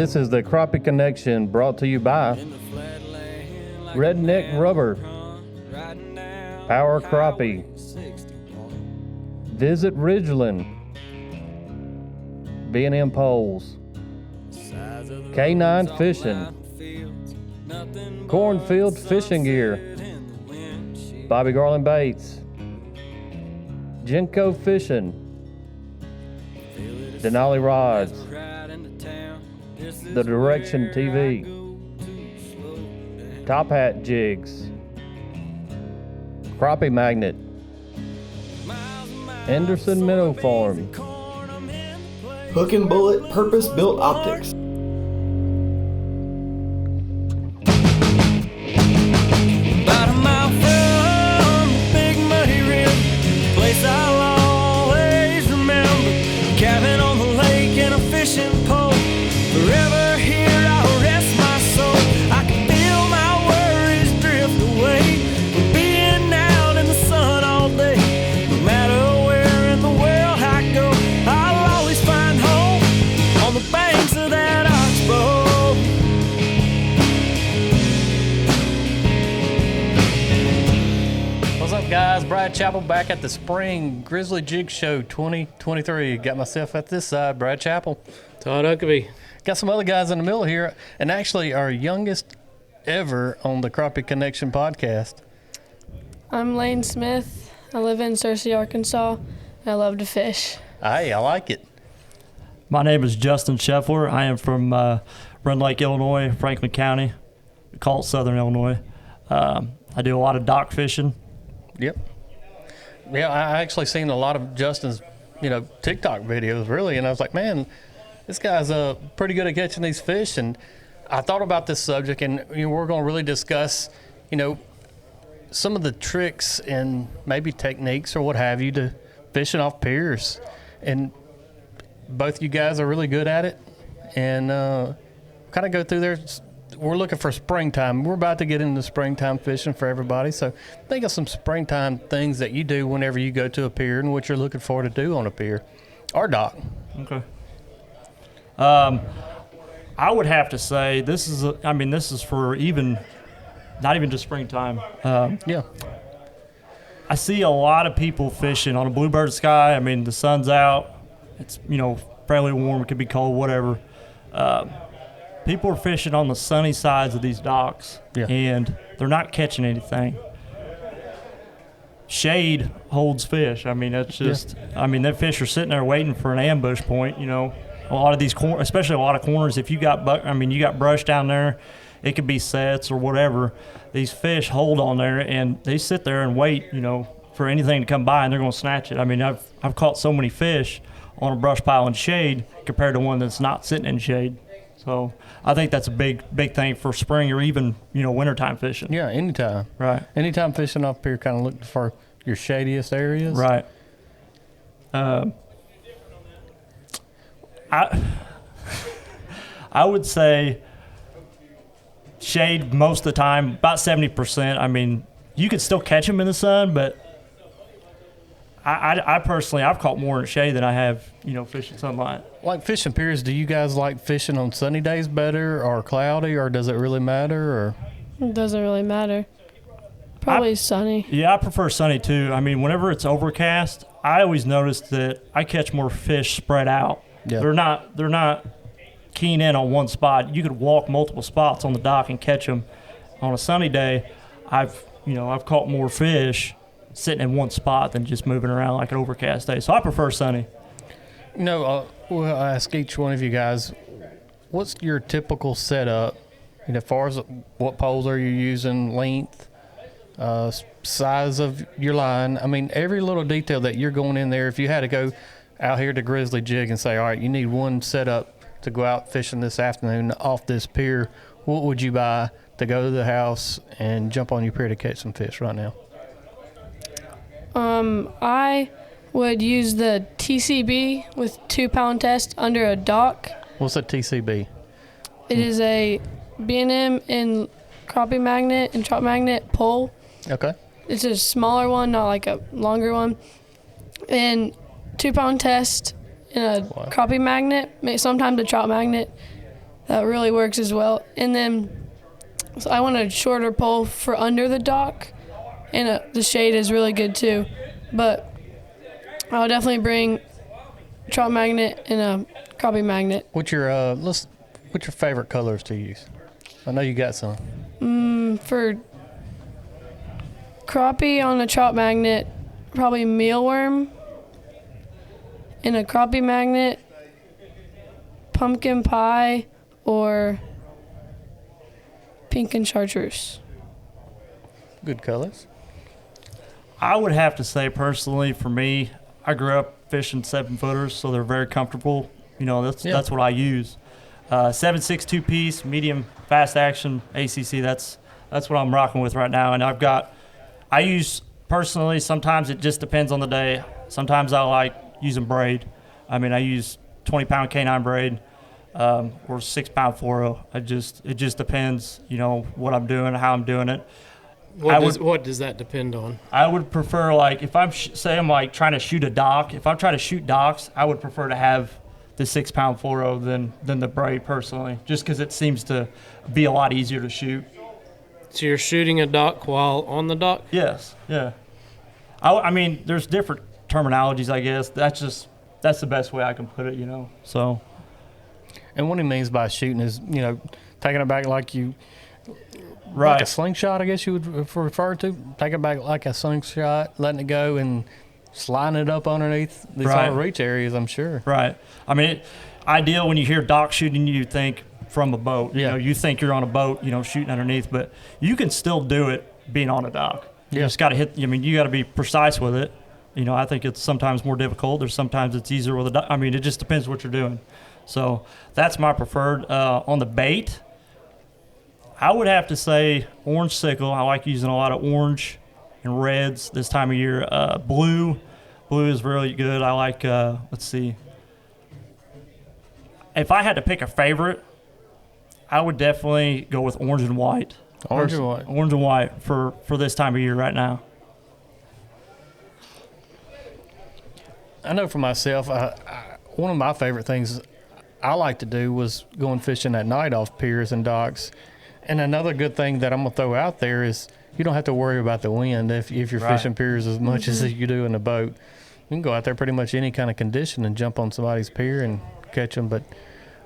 This is the Crappie Connection, brought to you by Redneck Rubber, Power Crappie, Visit Ridgeland, B&M Poles, K9 Fishing, Cornfield Fishing Gear, Bobby Garland Baits, Genco Fishing, Denali Rods, The Direction TV, Top Hat Jigs, Crappie Magnet, Anderson Minnow Farm, Hook and Bullet Purpose-Built Optics. About a mile from the Big Muddy River, place I'll always remember. Cabin on the lake and a fishing pole. Forever here I'll rest my soul. I can feel my worries drift away from being out in the sun all day. No matter where in the world I go, I'll always find home on the banks of that oxbow. What's up, guys? Brad Chappell back at the Spring Grizzly Jig Show 2023. Got myself at this side, Brad Chappell. Todd Huckabee. Got some other guys in the middle here, and actually our youngest ever on the Crappie Connection podcast. I'm Lane Smith. I live in Searcy, Arkansas. I love to fish. Hey, I like it. My name is Justin Scheffler. I am from Run Lake, Illinois, Franklin County. We call it Southern Illinois. I do a lot of dock fishing. Yep. Yeah, I actually seen a lot of Justin's, TikTok videos, really, and I was like, man, this guy's pretty good at catching these fish. And I thought about this subject, and we're going to really discuss, some of the tricks and maybe techniques or what have you to fishing off piers. And both you guys are really good at it. And kind of go through there. We're looking for springtime. We're about to get into springtime fishing for everybody. So think of some springtime things that you do whenever you go to a pier and what you're looking for to do on a pier or dock. Okay. I would have to say this is for not even just springtime. Yeah. I see a lot of people fishing on a bluebird sky. I mean, the sun's out. It's, fairly warm. It could be cold, whatever. People are fishing on the sunny sides of these docks, and they're not catching anything. Shade holds fish. I mean, it's just, that fish are sitting there waiting for an ambush point, A lot of these especially a lot of corners, if you got you got brush down there, it could be sets or whatever. These fish hold on there and they sit there and wait, for anything to come by, and they're going to snatch it. I mean, I've caught so many fish on a brush pile in shade compared to one that's not sitting in shade. So I think that's a big thing for spring or even, wintertime fishing. Yeah, anytime. Right. Anytime fishing off pier, kind of looking for your shadiest areas. Right. I would say shade most of the time, about 70%. I mean, you could still catch them in the sun, but I personally, I've caught more in shade than I have, fishing sunlight. Like fishing piers, do you guys like fishing on sunny days better or cloudy, or does it really matter? Or It doesn't really matter. Probably sunny. Yeah, I prefer sunny too. I mean, whenever it's overcast, I always notice that I catch more fish spread out. Yeah. They're not keying in on one spot. You could walk multiple spots on the dock and catch them. On a sunny day, I've caught more fish sitting in one spot than just moving around like an overcast day. So I prefer sunny. We'll ask each one of you guys, what's your typical setup? As far as what poles are you using, length, size of your line. I mean, every little detail that you're going in there. If you had to go out here to Grizzly Jig and say, all right, you need one setup to go out fishing this afternoon off this pier, what would you buy to go to the house and jump on your pier to catch some fish right now? I would use the TCB with 2-pound test under a dock. What's a TCB? It is a B&M and crappie magnet and trout magnet pole. Okay. It's a smaller one, not like a longer one. And 2-pound test and a crappie magnet, sometimes a trout magnet. that really works as well. And then so I want a shorter pole for under the dock, and the shade is really good too. But I'll definitely bring trout magnet and a crappie magnet. What's your favorite colors to use? I know you got some. For crappie on a trout magnet, probably mealworm. And a crappie magnet, pumpkin pie, or pink and chartreuse. Good colors. I would have to say personally, for me, I grew up fishing 7-footers, so they're very comfortable. You know, that's what I use. 7.6 2-piece, medium, fast action, ACC. That's what I'm rocking with right now. And I use personally. Sometimes it just depends on the day. Sometimes I like using braid. I mean, I use 20-pound canine braid or 6-pound fluoro. It just depends. You know what I'm doing, how I'm doing it. What does that depend on? I would prefer, like, if I'm I'm like trying to shoot a dock. If I'm trying to shoot docks, I would prefer to have the 6-pound fluoro than the braid personally, just because it seems to be a lot easier to shoot. So you're shooting a dock while on the dock? Yes, yeah. I mean, there's different terminologies, I guess. That's the best way I can put it, you know. So. And what he means by shooting is, you know, taking it back like you. Right. Like a slingshot, I guess you would refer to. Take it back like a slingshot, letting it go and sliding it up underneath these hard reach areas, I'm sure. Right. I mean, ideal when you hear dock shooting, you think from a boat. Yeah. You know, you think you're on a boat, you know, shooting underneath, but you can still do it being on a dock. You just got to hit, I mean, you got to be precise with it. You know, I think it's sometimes more difficult, or sometimes it's easier with a dock. I mean, it just depends what you're doing. So that's my preferred. On the bait, I would have to say orange sickle. I like using a lot of orange and reds this time of year. Blue is really good. I like, let's see. If I had to pick a favorite, I would definitely go with orange and white. Orange and white. Orange and white for this time of year right now. I know for myself, one of my favorite things I like to do was going fishing at night off piers and docks. And another good thing that I'm going to throw out there is you don't have to worry about the wind if you're fishing piers as much as you do in a boat. You can go out there pretty much any kind of condition and jump on somebody's pier and catch them. But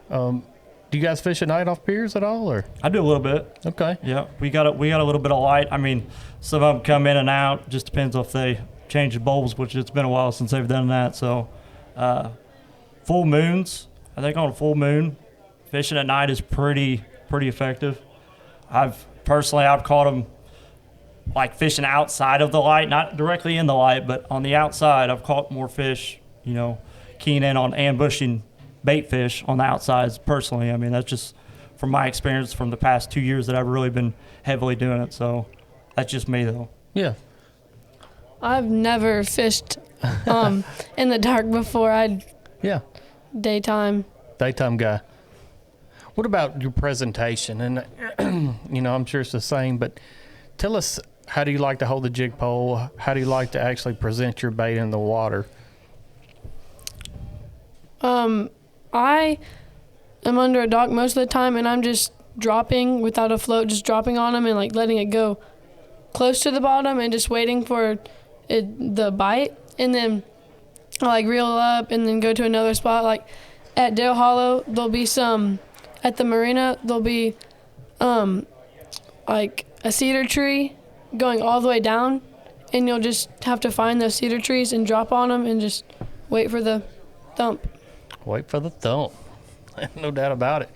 do you guys fish at night off piers at all? Or I do a little bit. Okay. Yeah, we got a little bit of light. I mean, some of them come in and out. Just depends if they change the bulbs, which it's been a while since they've done that. So full moons, I think on a full moon, fishing at night is pretty effective. I've caught them like fishing outside of the light, not directly in the light, but on the outside. I've caught more fish, you know, keying in on ambushing bait fish on the outsides personally. I mean, that's just from my experience from the past 2 years that I've really been heavily doing it. So that's just me though. Yeah. I've never fished in the dark before. Daytime guy. What about your presentation? And, you know, I'm sure it's the same, but tell us, how do you like to hold the jig pole? How do you like to actually present your bait in the water? I am under a dock most of the time, and I'm just dropping without a float, just dropping on them and like letting it go close to the bottom and just waiting for the bite. And then I like reel up and then go to another spot. Like at Dale Hollow, there'll be some. At the marina, there'll be like a cedar tree going all the way down, and you'll just have to find those cedar trees and drop on them and just wait for the thump. Wait for the thump. No doubt about it.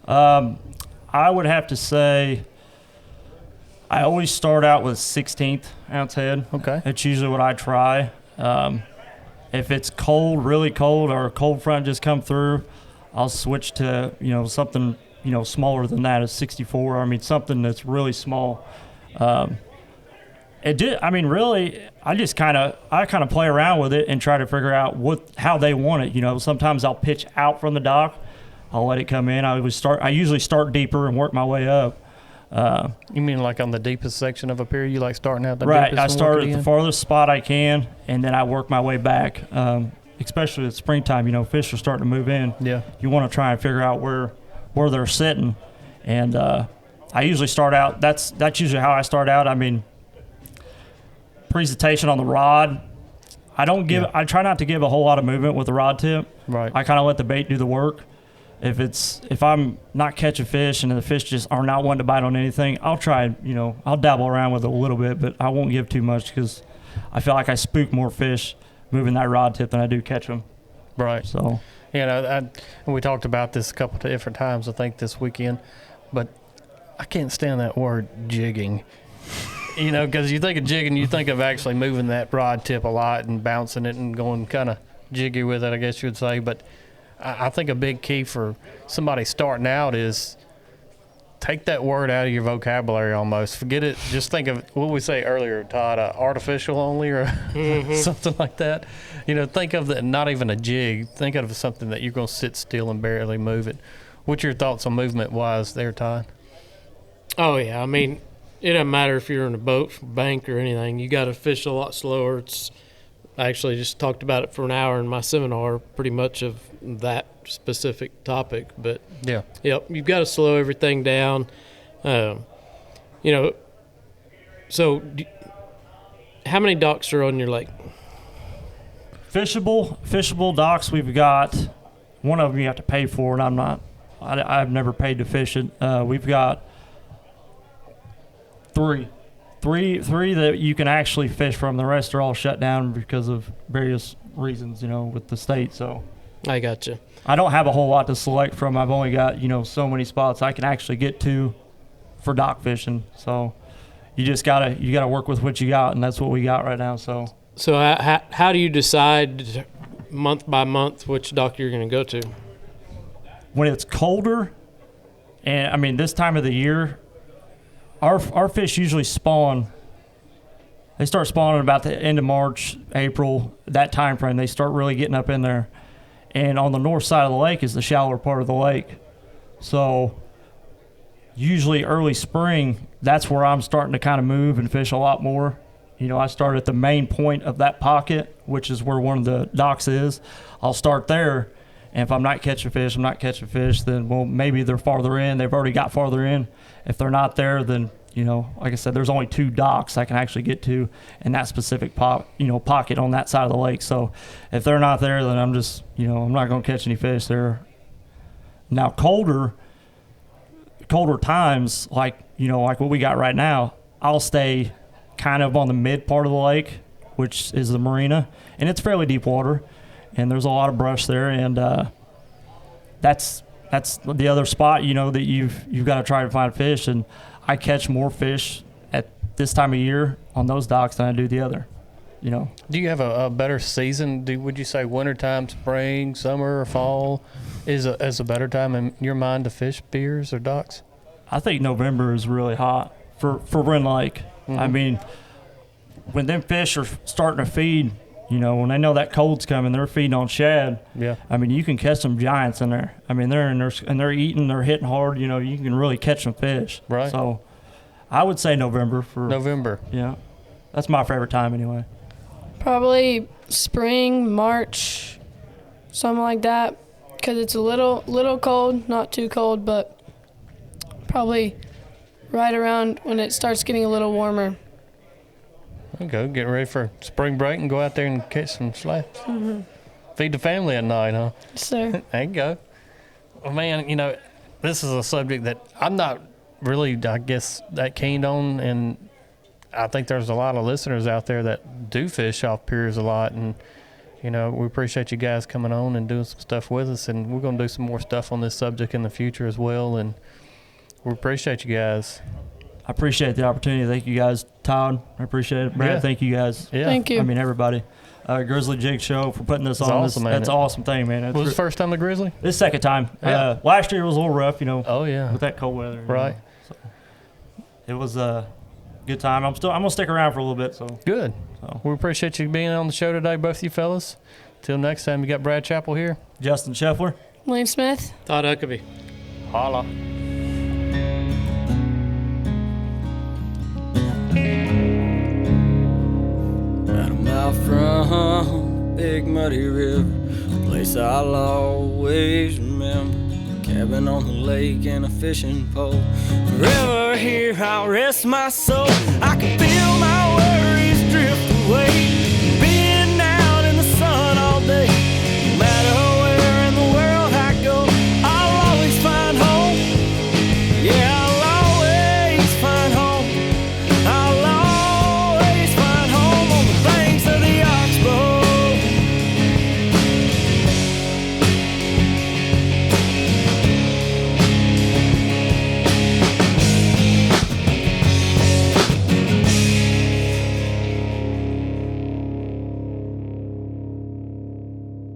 I would have to say I always start out with 16th ounce head. Okay. That's usually what I try. If it's cold, really cold, or a cold front just come through, I'll switch to, you know, something, you know, smaller than that, a 64. I mean, something that's really small. Really, I kind of play around with it and try to figure out how they want it. You know, sometimes I'll pitch out from the dock. I'll let it come in. I usually start deeper and work my way up. You mean like on the deepest section of a pier? You like starting out the right. deepest? I start at the farthest spot I can, and then I work my way back. Especially at springtime, you know, fish are starting to move in. Yeah. You want to try and figure out where where they're sitting. And I usually start out, that's usually how I start out. I mean, presentation on the rod, I try not to give a whole lot of movement with the rod tip. Right. I kind of let the bait do the work. If I'm not catching fish and the fish just are not wanting to bite on anything, I'll try, I'll dabble around with it a little bit, but I won't give too much because I feel like I spook more fish moving that rod tip than I do catch them. Right. So, and we talked about this a couple of different times, I think, this weekend, but I can't stand that word jigging. Because you think of jigging, you think of actually moving that rod tip a lot and bouncing it and going kind of jiggy with it, I guess you would say. But I think a big key for somebody starting out is take that word out of your vocabulary almost. Forget it. Just think of what we say earlier, Todd, artificial only or something like that. Think of that, not even a jig. Think of something that you're going to sit still and barely move it. What's your thoughts on movement-wise there, Todd? Oh, yeah. I mean, it doesn't matter if you're in a boat, bank, or anything. You got to fish a lot slower. I actually just talked about it for an hour in my seminar, pretty much of that specific topic. But yeah, yep, you've got to slow everything down. So how many docks are on your lake? Fishable docks, we've got one of them you have to pay for, and I've never paid to fish it. We've got three that you can actually fish from. The rest are all shut down because of various reasons, with the state. So I got you. I don't have a whole lot to select from. I've only got, so many spots I can actually get to for dock fishing. So you just gotta work with what you got, and that's what we got right now. So how do you decide month by month which dock you're going to go to? When it's colder, and I mean this time of the year, our fish usually spawn. They start spawning about the end of March, April, that time frame. They start really getting up in there. And on the north side of the lake is the shallower part of the lake. So usually early spring, that's where I'm starting to kind of move and fish a lot more. I start at the main point of that pocket, which is where one of the docks is. I'll start there. And if I'm not catching fish, then, well, maybe they're farther in. They've already got farther in. If they're not there, then, like I said, there's only 2 docks I can actually get to in that specific pocket on that side of the lake. So if they're not there, then I'm just, I'm not going to catch any fish there. Now, colder times, like what we got right now, I'll stay kind of on the mid part of the lake, which is the marina, and it's fairly deep water. And there's a lot of brush there, and that's the other spot, that you've got to try to find fish. And I catch more fish at this time of year on those docks than I do the other. Do you have a better season? Would you say wintertime, spring, summer, or fall is a better time in your mind to fish piers or docks? I think November is really hot for Wren Lake. Mm-hmm. I mean, when them fish are starting to feed. When they know that cold's coming, they're feeding on shad. Yeah. I mean, you can catch some giants in there. I mean, they're in there and they're eating, they're hitting hard. You can really catch some fish. Right. So, I would say November. Yeah. That's my favorite time anyway. Probably spring, March, something like that, because it's a little cold, not too cold, but probably right around when it starts getting a little warmer. Go get ready for spring break and go out there and catch some slabs. Mm-hmm. Feed the family at night, huh? Yes, sir. There you go. Well, man, this is a subject that I'm not really, I guess, that keen on, and I think there's a lot of listeners out there that do fish off piers a lot, and we appreciate you guys coming on and doing some stuff with us, and we're going to do some more stuff on this subject in the future as well, and we appreciate you guys. I appreciate the opportunity. Thank you guys, Todd. I appreciate it. Brad, yeah. Thank you guys. Yeah. Thank you. I mean, everybody. Grizzly Jig Show for putting this on. Awesome, that's an awesome thing, man. Was it the first time the Grizzly? This second time. Yeah. Last year was a little rough, Oh, yeah. with that cold weather. Right. So it was a good time. I'm going to stick around for a little bit. So good. So we appreciate you being on the show today, both of you fellas. Till next time, you got Brad Chappell here. Justin Scheffler. Lane Smith. Todd Huckabee. Holla. Out from the big muddy river, a place I'll always remember. cabin on the lake and a fishing pole. Forever here I'll rest my soul. I can feel